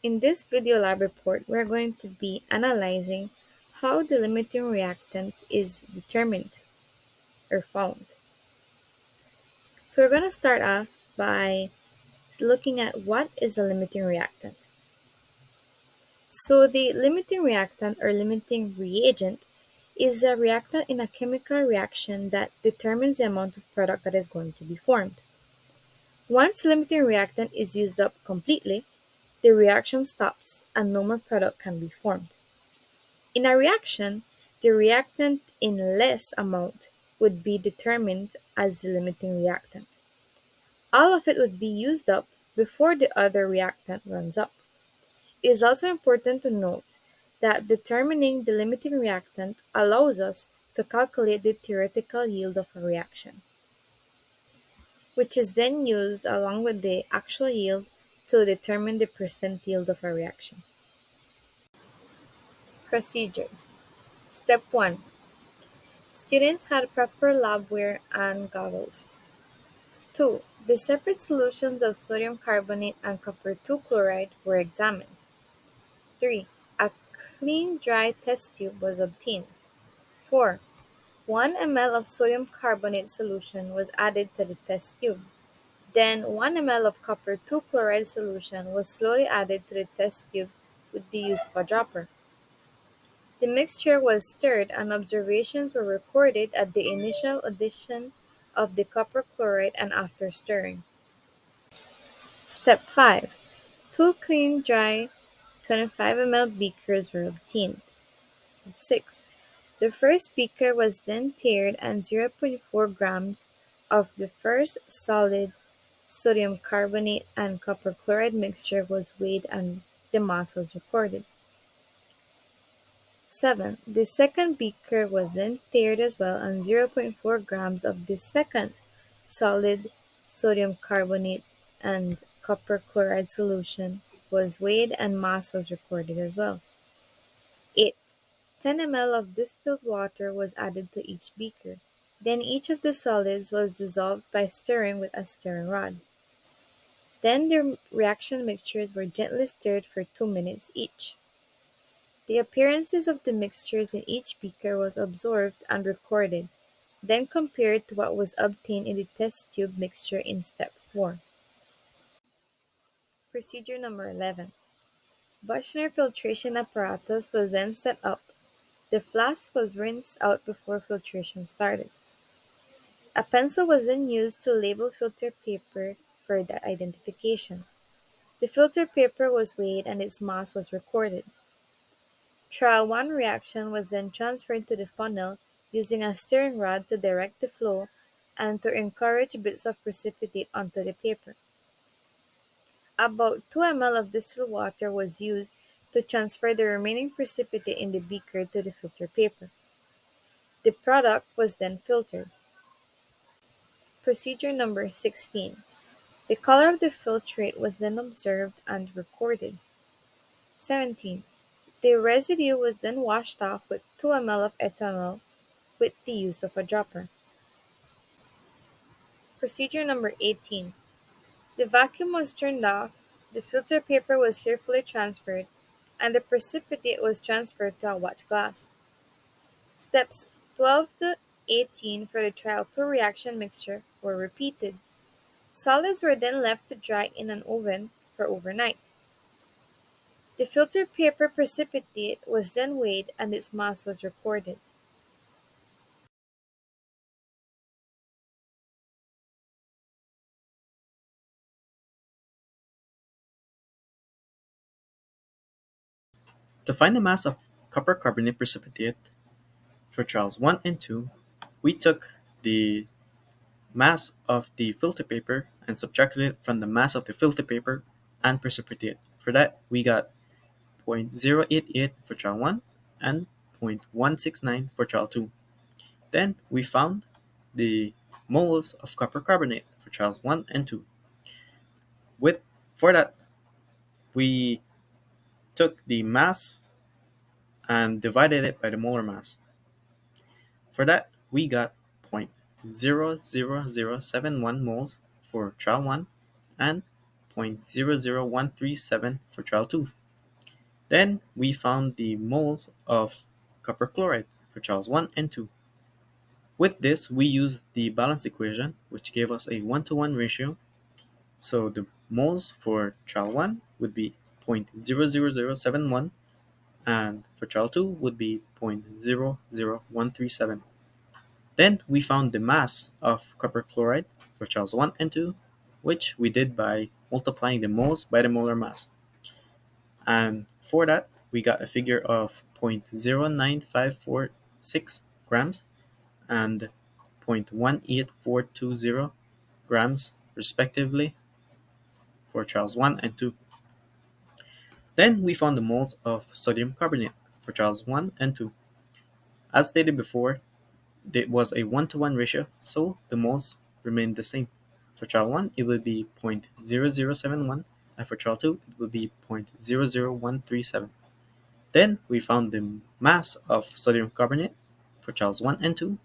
In this video lab report, we're going to be analyzing how the limiting reactant is determined or found. So we're going to start off by looking at what is a limiting reactant. So the limiting reactant or limiting reagent is a reactant in a chemical reaction that determines the amount of product that is going to be formed. Once limiting reactant is used up completely, the reaction stops and no more product can be formed. In a reaction, the reactant in less amount would be determined as the limiting reactant. All of it would be used up before the other reactant runs up. It is also important to note that determining the limiting reactant allows us to calculate the theoretical yield of a reaction, which is then used along with the actual yield to determine the percent yield of a reaction. Procedures. Step 1. Students had proper labware and goggles. 2. The separate solutions of sodium carbonate and copper 2 chloride were examined. 3. A clean dry test tube was obtained. 4. 1 ml of sodium carbonate solution was added to the test tube. Then 1 ml of copper 2 chloride solution was slowly added to the test tube with the use of a dropper. The mixture was stirred and observations were recorded at the initial addition of the copper chloride and after stirring. Step 5. 2 clean dry 25 ml beakers were obtained. 6. The first beaker was then tiered and 0.4 grams of the first solid sodium carbonate and copper chloride mixture was weighed and the mass was recorded. 7. The second beaker was then tiered as well and 0.4 grams of the second solid sodium carbonate and copper chloride solution was weighed and mass was recorded as well. 8. 10 ml of distilled water was added to each beaker. Then each of the solids was dissolved by stirring with a stirring rod. Then the reaction mixtures were gently stirred for 2 minutes each. The appearances of the mixtures in each beaker was observed and recorded, then compared to what was obtained in the test tube mixture in step 4. Procedure number 11. Buchner filtration apparatus was then set up. The flask was rinsed out before filtration started. A pencil was then used to label filter paper for the identification. The filter paper was weighed and its mass was recorded. Trial 1 reaction was then transferred to the funnel using a stirring rod to direct the flow and to encourage bits of precipitate onto the paper. About 2 ml of distilled water was used to transfer the remaining precipitate in the beaker to the filter paper. The product was then filtered. Procedure number 16. The color of the filtrate was then observed and recorded. 17. The residue was then washed off with 2 ml of ethanol with the use of a dropper. Procedure number 18. The vacuum was turned off, the filter paper was carefully transferred, and the precipitate was transferred to a watch glass. Steps 12 to 18 for the trial 2 reaction mixture were repeated. Solids were then left to dry in an oven for overnight. The filter paper precipitate was then weighed and its mass was recorded. To find the mass of copper carbonate precipitate for trials 1 and 2, we took the mass of the filter paper and subtracted it from the mass of the filter paper and precipitate. For that, we got 0.088 for trial 1 and 0.169 for trial 2. Then we found the moles of copper carbonate for trials 1 and 2. With For that, we took the mass and divided it by the molar mass. For that, we got 0.00071 moles for trial 1 and .00137 for trial 2. Then we found the moles of copper chloride for trials 1 and 2. With this, we used the balance equation, which gave us a 1-to-1 ratio. So the moles for trial 1 would be 0.00071, and for trial 2 would be 0.00137. Then we found the mass of copper chloride for trials 1 and 2, which we did by multiplying the moles by the molar mass. And for that, we got a figure of 0.09546 grams and 0.18420 grams, respectively, for trials 1 and 2. Then we found the moles of sodium carbonate for trials 1 and 2. As stated before, it was a 1-to-1 ratio, so the moles remained the same. For trial 1, it would be 0.0071, and for trial 2, it would be 0.00137. Then we found the mass of sodium carbonate for trials 1 and 2,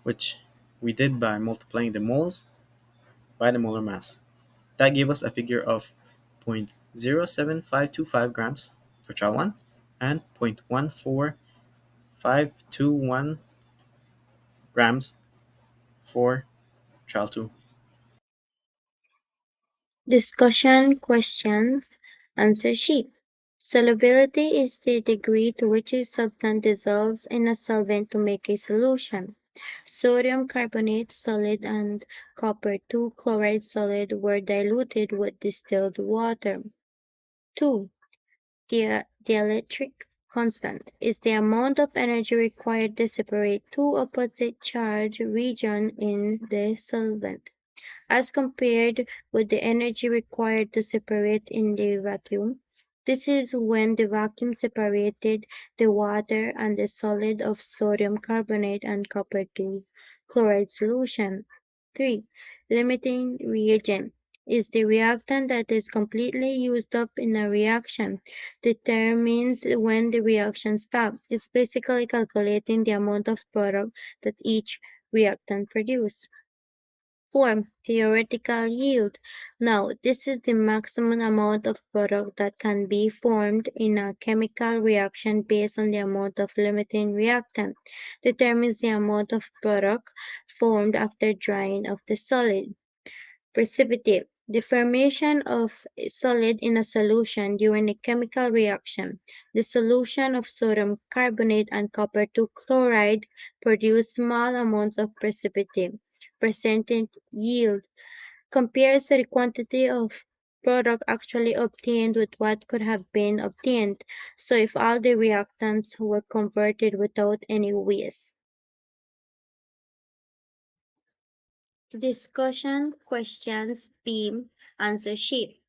which we did by multiplying the moles by the molar mass. That gave us a figure of 0.07525 grams for trial 1 and 0.14521 grams for trial 2. Discussion questions answer sheet. Solubility is the degree to which a substance dissolves in a solvent to make a solution. Sodium carbonate solid and copper 2 chloride solid were diluted with distilled water. 2. The dielectric constant is the amount of energy required to separate two opposite charge regions in the solvent as compared with the energy required to separate in the vacuum. This is when the vacuum separated the water and the solid of sodium carbonate and copper 2 chloride solution. 3. Limiting reagent is the reactant that is completely used up in a reaction. Determines when the reaction stops. It's basically calculating the amount of product that each reactant produces. 4. Theoretical yield. Now, this is the maximum amount of product that can be formed in a chemical reaction based on the amount of limiting reactant. Determines the amount of product formed after drying of the solid. Precipitate. The formation of a solid in a solution during a chemical reaction. The solution of sodium carbonate and copper 2 chloride produce small amounts of precipitate. Percentage yield compares the quantity of product actually obtained with what could have been obtained. So if all the reactants were converted without any waste. Discussion questions beam answer sheet.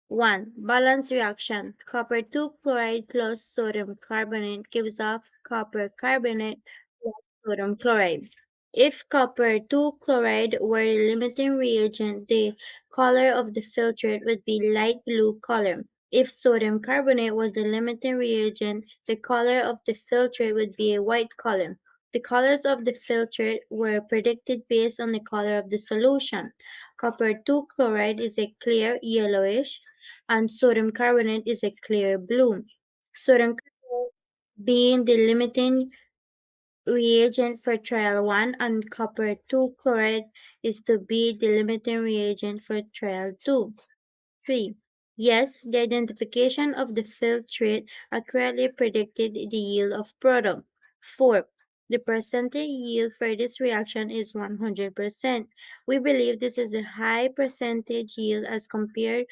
1. Balance reaction. Copper 2 chloride plus sodium carbonate gives off copper carbonate plus sodium chloride. If copper 2 chloride were the limiting reagent, the color of the filtrate would be light blue color. If sodium carbonate was the limiting reagent, the color of the filtrate would be a white color. The colors of the filtrate were predicted based on the color of the solution. Copper 2 chloride is a clear yellowish and sodium carbonate is a clear blue. Sodium carbonate being the limiting reagent for trial 1 and copper 2 chloride is to be the limiting reagent for trial 2. 3. Yes, the identification of the filtrate accurately predicted the yield of product. 4. The percentage yield for this reaction is 100%. We believe this is a high percentage yield as compared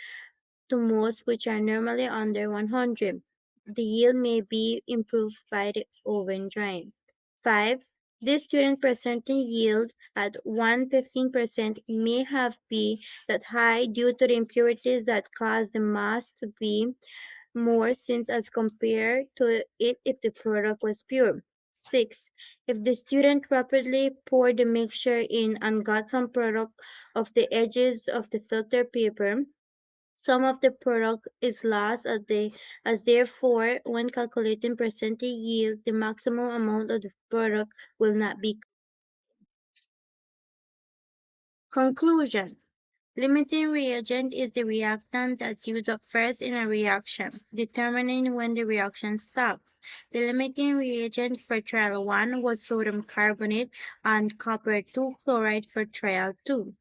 to most which are normally under 100. The yield may be improved by the oven drying. 5. This student percentage yield at 115% may have been that high due to the impurities that cause the mass to be more since as compared to it if the product was pure. 6. If the student rapidly poured the mixture in and got some product of the edges of the filter paper, some of the product is lost as therefore when calculating percentage yield, the maximum amount of the product will not be. Conclusion. Limiting reagent is the reactant that's used up first in a reaction, determining when the reaction stops. The limiting reagent for trial 1 was sodium carbonate and copper 2 chloride for trial 2.